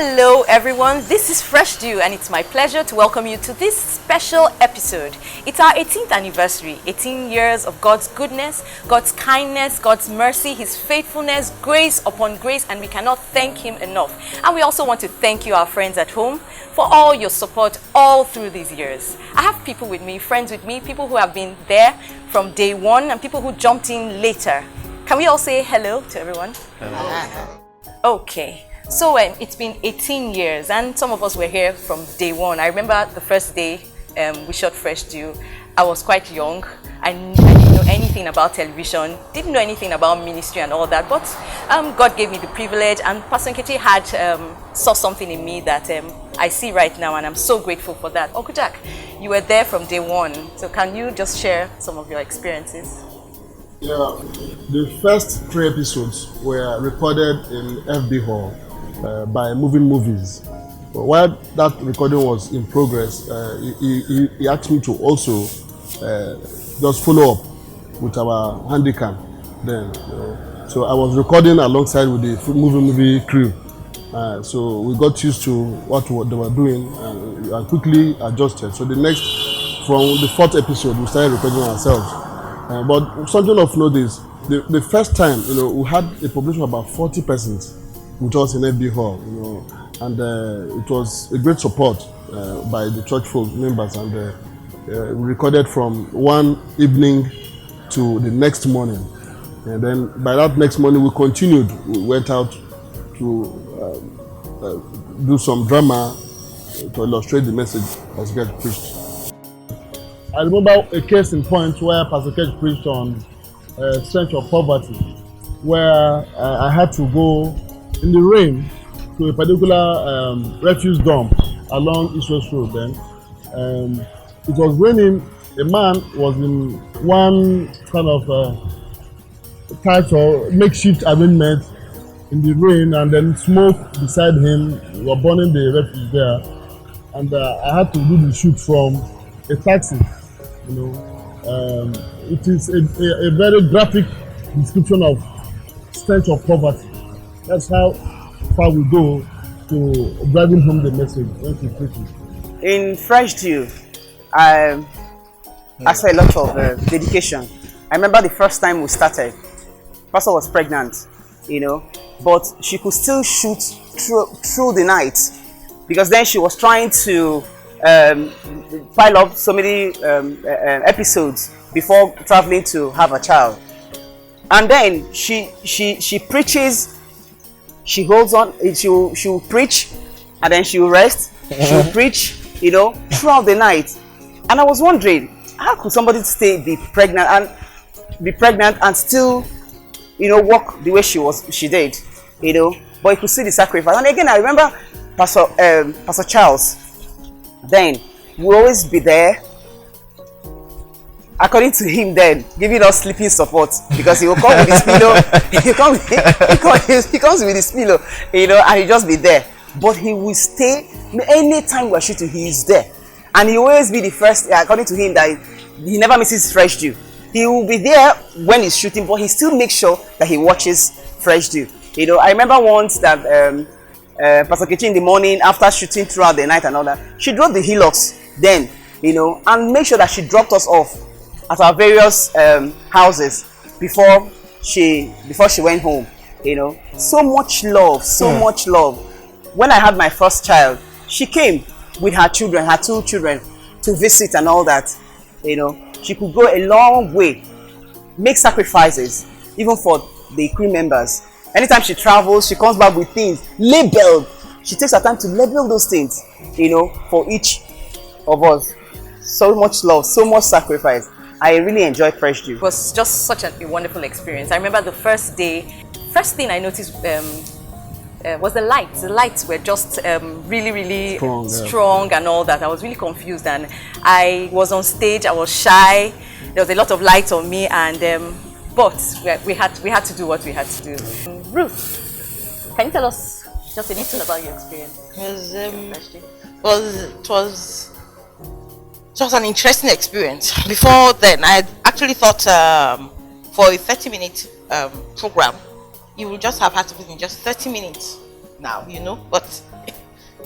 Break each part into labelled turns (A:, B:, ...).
A: Hello everyone, this is Fresh Dew and it's my pleasure to welcome you to this special episode. It's our 18th anniversary, 18 years of God's goodness, God's kindness, God's mercy, His faithfulness, grace upon grace, and we cannot thank Him enough. And we also want to thank you, our friends at home, for all your support all through these years. I have people with me, friends with me, people who have been there from day one and people who jumped in later. Can we all say hello to everyone? Hello. Okay. So it's been 18 years and some of us were here from day one. I remember the first day we shot Fresh Dew. I was quite young. I didn't know anything about television, didn't know anything about ministry and all that, but God gave me the privilege, and Pastor Nkechi had saw something in me that I see right now, and I'm so grateful for that. Uncle Jack, you were there from day one, so can you just share some of your experiences?
B: Yeah, the first 3 episodes were recorded in FB Hall. By Moving Movies. But while that recording was in progress, he asked me to also just follow up with our handicam then. So I was recording alongside with the movie crew. So we got used to what they were doing and quickly adjusted. So from the 4th episode, we started recording ourselves. But something of note is, the first time, we had a population of about 40 persons with us in FB Hall, and it was a great support by the church folk members, and we recorded from one evening to the next morning, and then by that next morning we continued. We went out to do some drama to illustrate the message Pastor Ketch preached. I remember a case in point where Pastor Ketch preached on strength of poverty, where I had to go in the rain to a particular refuse dump along East West Road then. It was raining. A man was in one kind of tight or makeshift arrangement in the rain, and then smoke beside him. We were burning the refuse there, and I had to do the shoot from a taxi. It is a very graphic description of stench of poverty. That's how far we go to driving home the message when she's preaching.
C: In Fresh Dew, I saw a lot of dedication. I remember the first time we started, Pastor was pregnant, but she could still shoot through the night, because then she was trying to pile up so many episodes before traveling to have a child. And then she preaches. She holds on, she'll preach, and then she'll rest. She'll preach, throughout the night. And I was wondering, how could somebody be pregnant and still, walk the way she did, But you could see the sacrifice. And again, I remember Pastor Charles. Then will always be there, according to him, then giving us sleeping support, because he will come with his pillow. he comes with his pillow, and he'll just be there. But he will stay anytime we're shooting. He is there, and he will always be the first. According to him, that he never misses Fresh Dew. He will be there when he's shooting, but he still makes sure that he watches Fresh Dew. I remember once that Pastor Nkechi in the morning, after shooting throughout the night and all that, she drove the Hilux then, and make sure that she dropped us off at our various houses before she went home. So much love. When I had my first child, she came with her 2 children, to visit and all that. She could go a long way, make sacrifices, even for the crew members. Anytime she travels, she comes back with things labeled. She takes her time to label those things, for each of us. So much love, so much sacrifice. I really enjoyed Fresh Dew.
A: It was just such a wonderful experience. I remember the first day, first thing I noticed was the lights. The lights were just really strong and all that. I was really confused, and I was on stage. I was shy. There was a lot of light on me, and but we had to do what we had to do. Ruth, can you tell us just a little about your experience?
D: It was just an interesting experience. Before then, I actually thought for a 30-minute program, you would just have had to put in just 30 minutes now, but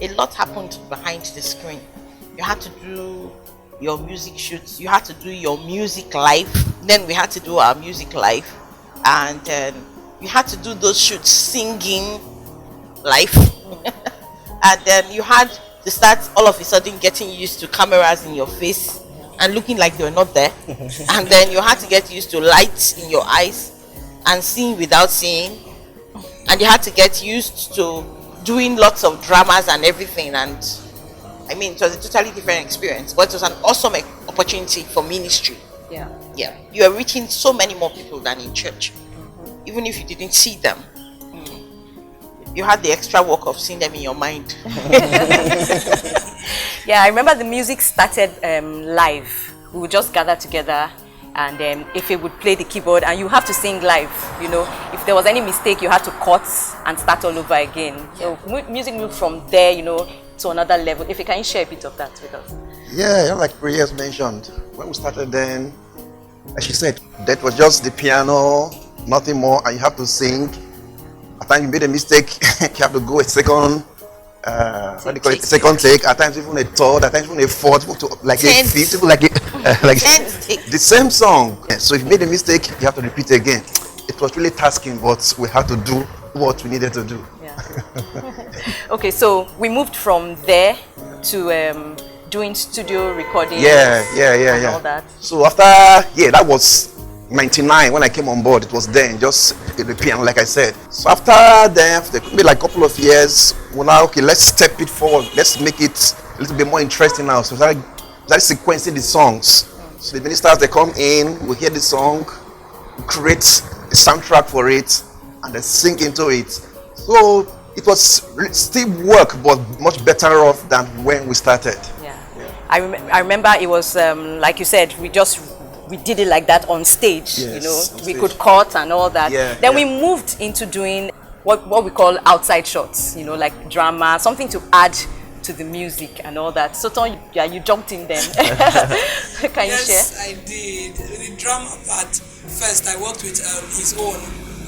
D: a lot happened behind the screen. You had to do your music shoots, you had to do your music live, then we had to do our music live, and you had to do those shoots singing live. And then you had to start all of a sudden getting used to cameras in your face and looking like they were not there. And then you had to get used to lights in your eyes and seeing without seeing. And you had to get used to doing lots of dramas and everything. And I mean, it was a totally different experience, but it was an awesome opportunity for ministry. Yeah, you are reaching so many more people than in church, even if you didn't see them. You had the extra work of seeing them in your mind.
A: Yeah, I remember the music started live. We would just gather together, and if it would play the keyboard, and you have to sing live. If there was any mistake, you had to cut and start all over again. So music moved from there, to another level. If you can share a bit of that with us.
E: Yeah, like Prayers mentioned, when we started then, as she said, that was just the piano, nothing more, and you have to sing. At times you made a mistake, you have to go a second, what do you call it? Second take. At times even a third, at times even a fourth, like a fifth, like the same song. So if you made a mistake, you have to repeat again. It was really tasking, but we had to do what we needed to do.
A: Yeah. Okay, so we moved from there to doing studio recording.
E: Yeah.
A: All that.
E: So after, that was 99 when I came on board. It was then just the piano, like I said. So after then, there could be like a couple of years. Well, now, okay, let's step it forward. Let's make it a little bit more interesting now. So I started sequencing the songs. So the ministers, they come in, we hear the song, we create a soundtrack for it, and they sing into it. So it was still work, but much better off than when we started.
A: Yeah. I remember it was like you said, we did it like that on stage.
E: Yes,
A: we could cut and all that. Then we
E: yeah.
A: moved into doing what we call outside shots, like drama, something to add to the music and all that. So Ton, you jumped in then. Can you share?
F: Yes, I did. The drama part, first I worked with his own.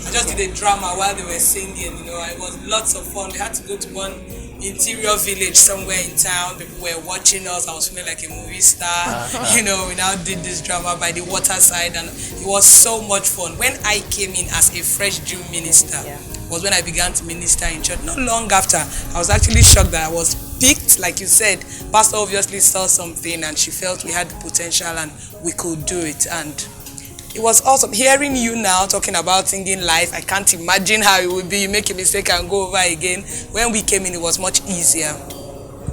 F: I just did a drama while they were singing, it was lots of fun. We had to go to one interior village somewhere in town. People were watching us. I was feeling like a movie star. We now did this drama by the waterside, and it was so much fun. When I came in as a fresh Jew minister, was when I began to minister in church. Not long after, I was actually shocked that I was picked. Like you said, Pastor obviously saw something and she felt we had the potential and we could do it. And it was awesome. Hearing you now talking about singing live, I can't imagine how it would be. You make a mistake and go over again. When we came in, it was much easier.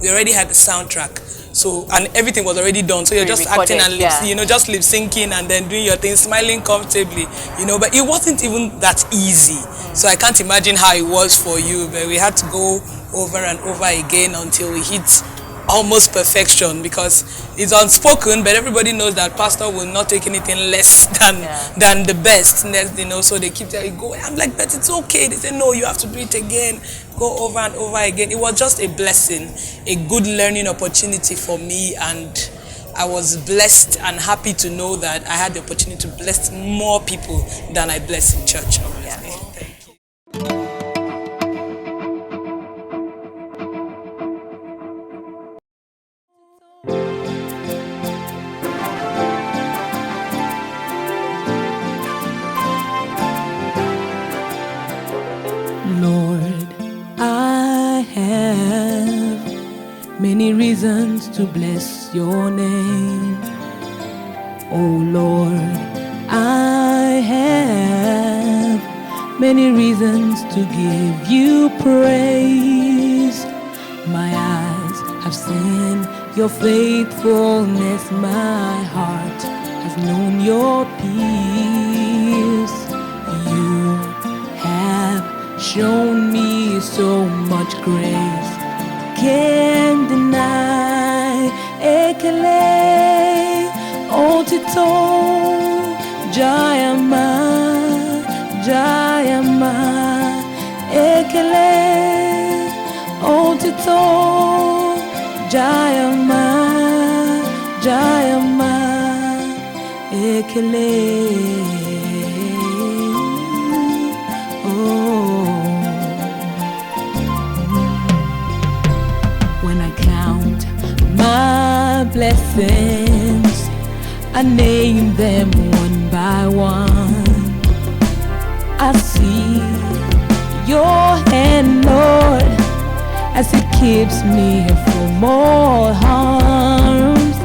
F: We already had the soundtrack. So, and everything was already done. So you're just acting and just lip syncing and then doing your thing, smiling comfortably, but it wasn't even that easy. So I can't imagine how it was for you, but we had to go over and over again until we hit almost perfection, because it's unspoken, but everybody knows that pastor will not take anything less than the best. So they keep telling you, go. I'm like, but it's okay. They say, no, you have to do it again. Go over and over again. It was just a blessing, a good learning opportunity for me, and I was blessed and happy to know that I had the opportunity to bless more people than I bless in church.
G: Lord, I have many reasons to bless your name. Oh Lord, I have many reasons to give you praise. My eyes have seen your faithfulness, my heart has known your peace. You have shown me so much grace, can't deny. Ekele otito jayama, jayama. Ekele otito jayama, jayama. Ekele. blessings. I name them one by one. I see your hand, Lord, as it keeps me from all harms.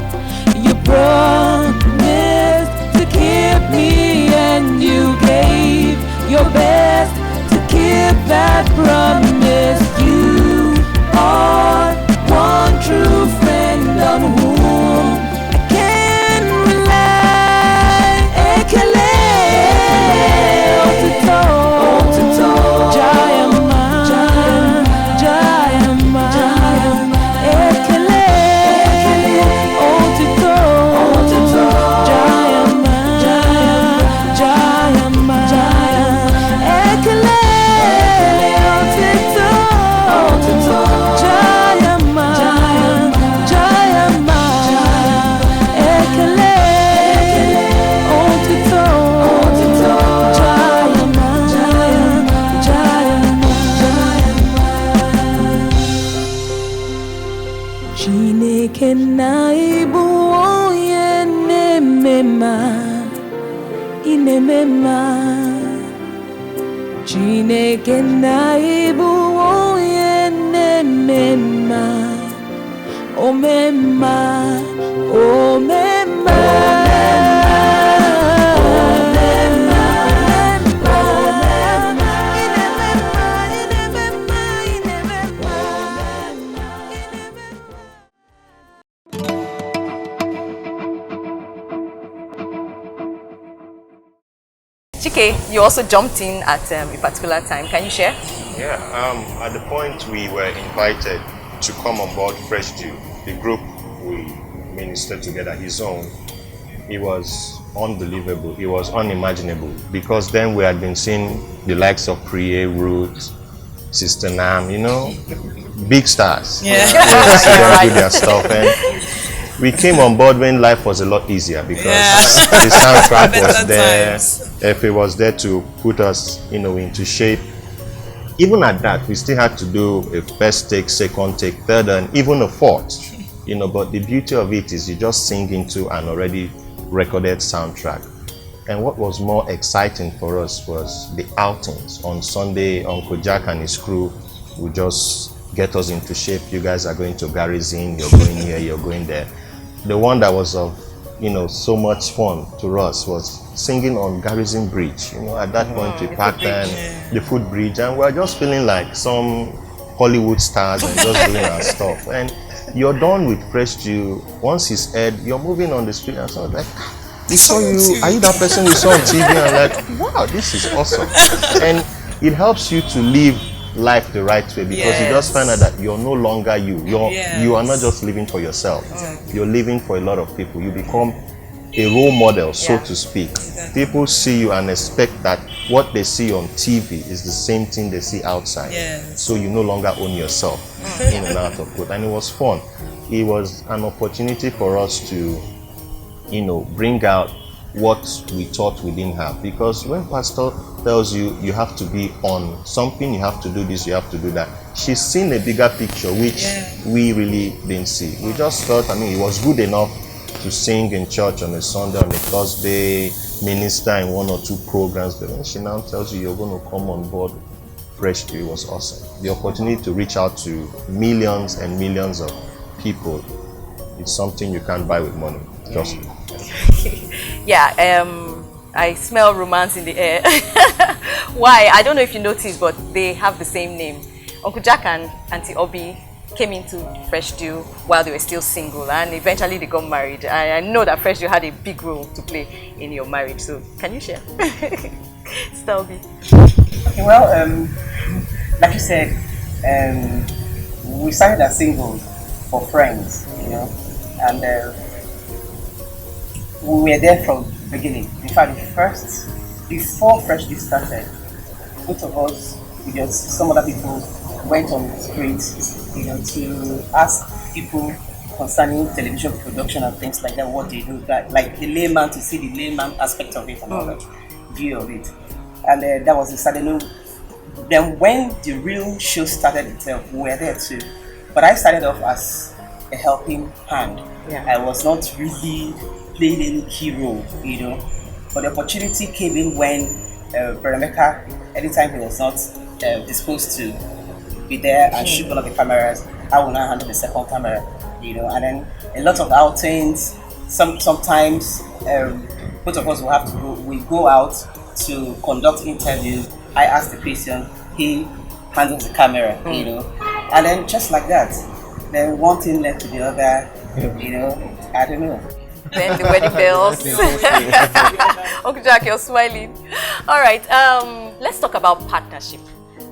G: You promised to keep me, and you gave your best to keep that promise. You are one true friend on whom I can rely. Ekele, Otito, Jayama, Jayama, Ekele, Otito, Jayama, Jayama, Ekele, Otito, Jayama, Jayama, Ekele, Otito, Jayama, Jayama, Chineke na ibu onye na-emema, inemema. Chineke na ibu onye na-emema, omema, omema.
A: Chike, you also jumped in at a particular time. Can you share?
H: Yeah, at the point we were invited to come on board Fresh Dew, the group we ministered together, his own, it was unbelievable, it was unimaginable, because then we had been seeing the likes of Priye, Ruth, Sister Nam, you know, big stars.
F: Yeah.
H: We see them do their stuff, and we came on board when life was a lot easier, because the soundtrack was
F: Better
H: there,
F: times.
H: Effie was there to put us, you know, into shape. Even at that, we still had to do a first take, second take, third, and even a fourth, you know. But the beauty of it is you just sing into an already recorded soundtrack. And what was more exciting for us was the outings. On Sunday, Uncle Jack and his crew would just get us into shape. You guys are going to Garrison, you're going here, you're going there. The one that was of, you know, so much fun to us was singing on Garrison Bridge. You know, at that point we packed the footbridge, and we're just feeling like some Hollywood stars and just doing our stuff. And you're done with Fresh Dew. Once it's aired, you're moving on the street, and so I was like, we saw you, are you that person we saw on TV? And I'm like, wow, this is awesome. And it helps you to live life the right way, because you just find out that you're no longer you. You are not just living for yourself. You're living for a lot of people. You become a role model, so to speak. People see you and expect that what they see on TV is the same thing they see outside. So you no longer own yourself in and out of good. And it was fun. It was an opportunity for us to, you know, bring out what we thought we didn't have. Because when pastor tells you you have to be on something, you have to do this, you have to do that, she's seen a bigger picture which we really didn't see. We just thought, I mean, it was good enough to sing in church on a Sunday, on a Thursday, minister in one or two programs, but when she now tells you you're going to come on board Fresh Dew, it was awesome. The opportunity to reach out to millions and millions of people, it's something you can't buy with money. Trust me.
A: Yeah, I smell romance in the air. Why? I don't know if you noticed, but they have the same name. Uncle Jack and Auntie Obi came into Fresh Dew while they were still single, and eventually they got married. I know that Fresh Dew had a big role to play in your marriage, so can you share? Stelby.
C: Okay, well, like you said, we started as singles for friends, you know, and we were there from the beginning. In fact, before Fresh Dew started, both of us, with some other people, went on the streets, you know, to ask people concerning television production and things like that, what they do, that, like the layman, to see the layman aspect of it and all that view of it. And that was the start. Then when the real show started itself, we were there too. But I started off as a helping hand.
A: Yeah.
C: I was not really playing any key role, But the opportunity came in when Brother Mecca, anytime he was not disposed to be there and shoot one of the cameras, I will now handle the second camera, And then a lot of outings. Sometimes both of us will have to go. We go out to conduct interviews. I ask the question, he handles the camera, and then just like that, then one thing led to the other, I don't know.
A: Then the wedding bells. Uncle Jack, you're smiling. All right, let's talk about partnership.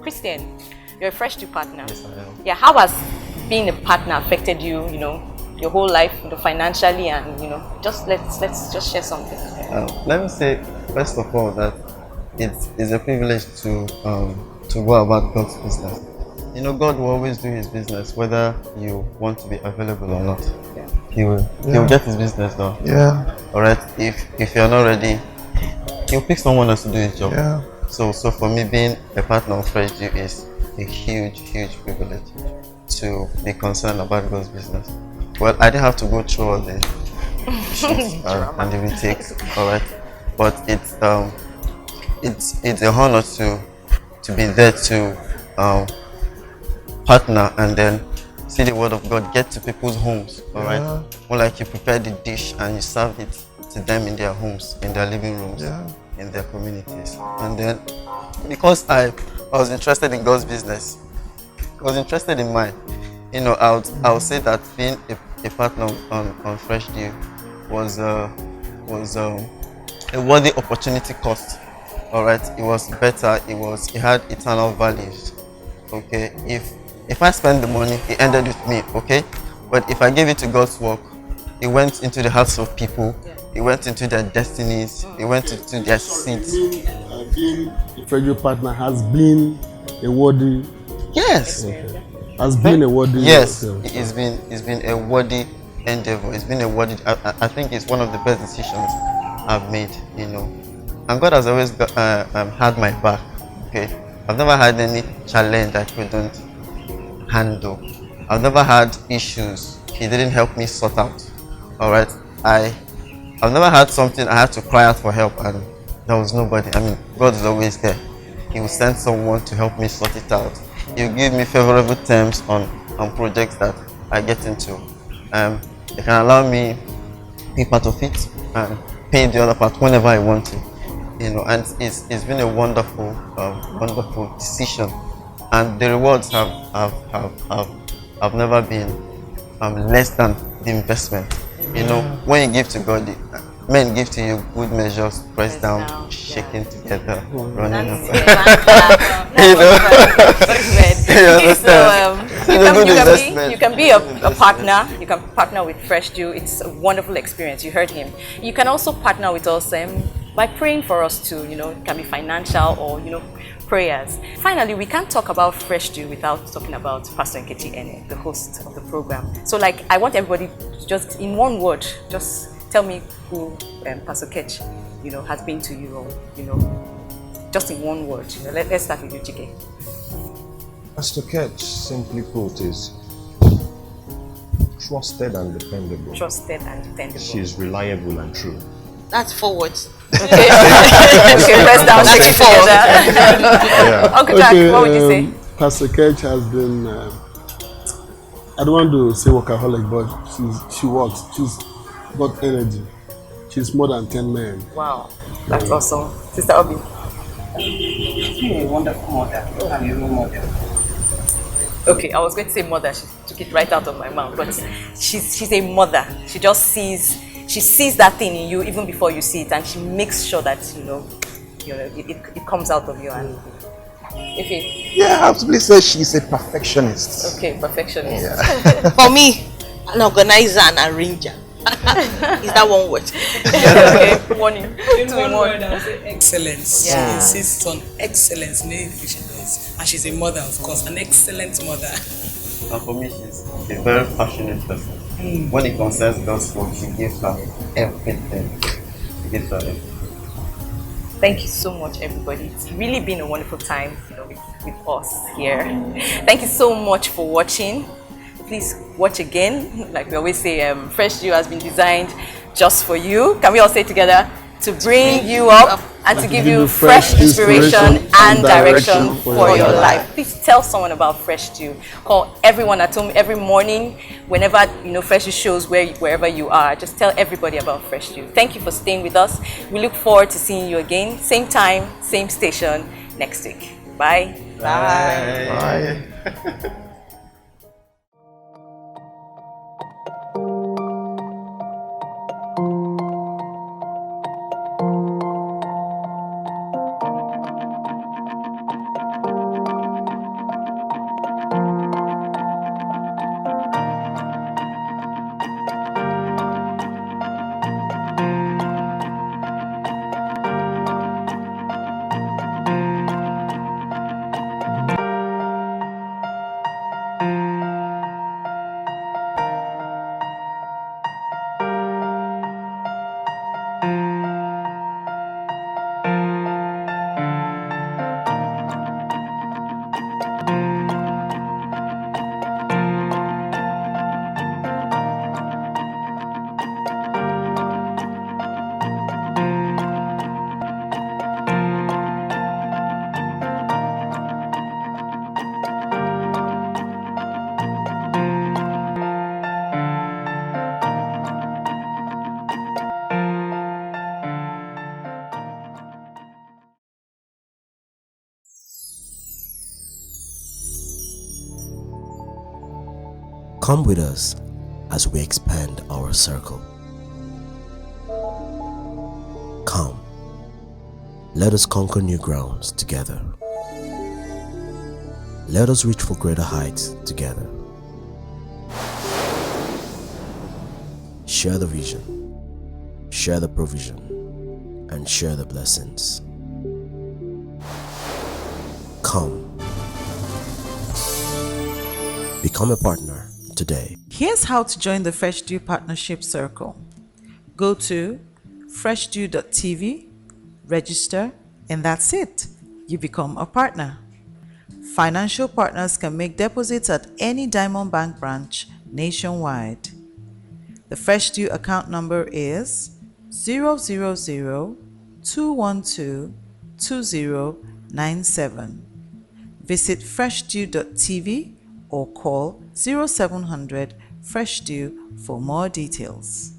A: Christian, you're a Fresh Dew partner.
I: Yes, I am.
A: Yeah, how has being a partner affected you, your whole life, financially, and let's just share something.
I: Let me say, first of all, that it's a privilege to go about God's business. God will always do His business, whether you want to be available or not.
A: Yeah.
I: He'll get His business done.
E: Yeah.
I: All right. If you're not ready, He'll pick someone else to do His job.
E: Yeah.
I: So for me, being a partner of Fresh Dew is a huge privilege to be concerned about God's business. Well, I didn't have to go through all the shoots and the retakes, all right. But it's a honor to be there to partner and then see the word of God get to people's homes, all right. More like you prepare the dish and you serve it to them in their homes, in their living rooms, in their communities. And then because I was interested in God's business, I was interested in mine. I would say that being a partner on Fresh Dew was a worthy opportunity cost. All right, it was better. It had eternal values. Okay, if I spend the money, it ended with me. Okay, but if I gave it to God's work, it went into the hearts of people. It went into their destinies. It went into their seeds.
B: Being a Fresh Dew partner has been a worthy.
I: Yes.
B: Okay. Has been a worthy.
I: Yes, it's been a worthy endeavor. It's been a worthy. I think it's one of the best decisions I've made. And God has always had my back. Okay, I've never had any challenge I couldn't handle. I've never had issues He didn't help me sort out. All right, I've never had something I had to cry out for help and there was nobody. I mean, God is always there. He will send someone to help me sort it out. He'll give me favorable terms on projects that I get into. They can allow me be part of it and pay the other part whenever I want to. And it's been a wonderful decision. And the rewards have never been less than the investment. When you give to God, men give to you good measures, pressed down, shaken together, running over.
A: You can be a partner. You can partner with Fresh Dew. It's a wonderful experience. You heard him. You can also partner with us by praying for us too. It can be financial or prayers. Finally, we can't talk about Fresh Dew without talking about Pastor Nkechi Ene, the host of the program. So, I want everybody to just, in one word, just tell me who Pastor Ketch, has been to you, or just in one word. Let's start with you, Chike.
H: Pastor Ketch, simply put, is trusted and dependable.
A: Trusted and dependable.
H: She is reliable and true.
D: That's forwards.
A: Okay, press down, take it together. Uncle Jack, what would you say?
B: Pastor Ketch has been, I don't want to say workaholic, but she works. She's got energy. She's more than 10 men.
A: Wow, that's awesome. Sister Obi.
C: She's been a wonderful mother and a role model.
A: Okay, I was going to say mother. She took it right out of my mouth. But she's a mother. She just sees that thing in you even before you see it, and she makes sure that it comes out of you. And
E: yeah, I absolutely say she's a perfectionist.
A: Okay, perfectionist.
E: Yeah.
D: For me, an organizer and arranger. Is that one word?
A: Okay, warning.
F: In one word, I would say excellence.
A: Yeah.
F: She insists on excellence in anything she does. And she's a mother, of course, an excellent mother.
I: And for me, she's a very passionate person. When it concerns God's work, she gives her everything. She gives her everything.
A: Thank you so much, everybody. It's really been a wonderful time with us here. Thank you so much for watching. please watch again. Like we always say, Fresh Dew has been designed just for you. Can we all say together? To bring you up and to give you fresh inspiration and direction for your life. Please tell someone about Fresh Dew. Call everyone at home every morning, whenever Fresh Dew shows wherever you are. Just tell everybody about Fresh Dew. Thank you for staying with us. We look forward to seeing you again, same time, same station next week. Bye.
H: Bye.
J: Come with us as we expand our circle. Come, let us conquer new grounds together. Let us reach for greater heights together. Share the vision, share the provision, and share the blessings. Come, become a partner today.
K: Here's how to join the Fresh Dew Partnership Circle. Go to freshdew.tv, register, and that's it. You become a partner. Financial partners can make deposits at any Diamond Bank branch nationwide. The Fresh Dew account number is 000-212-2097. Visit freshdew.tv or call 0700 Fresh Dew for more details.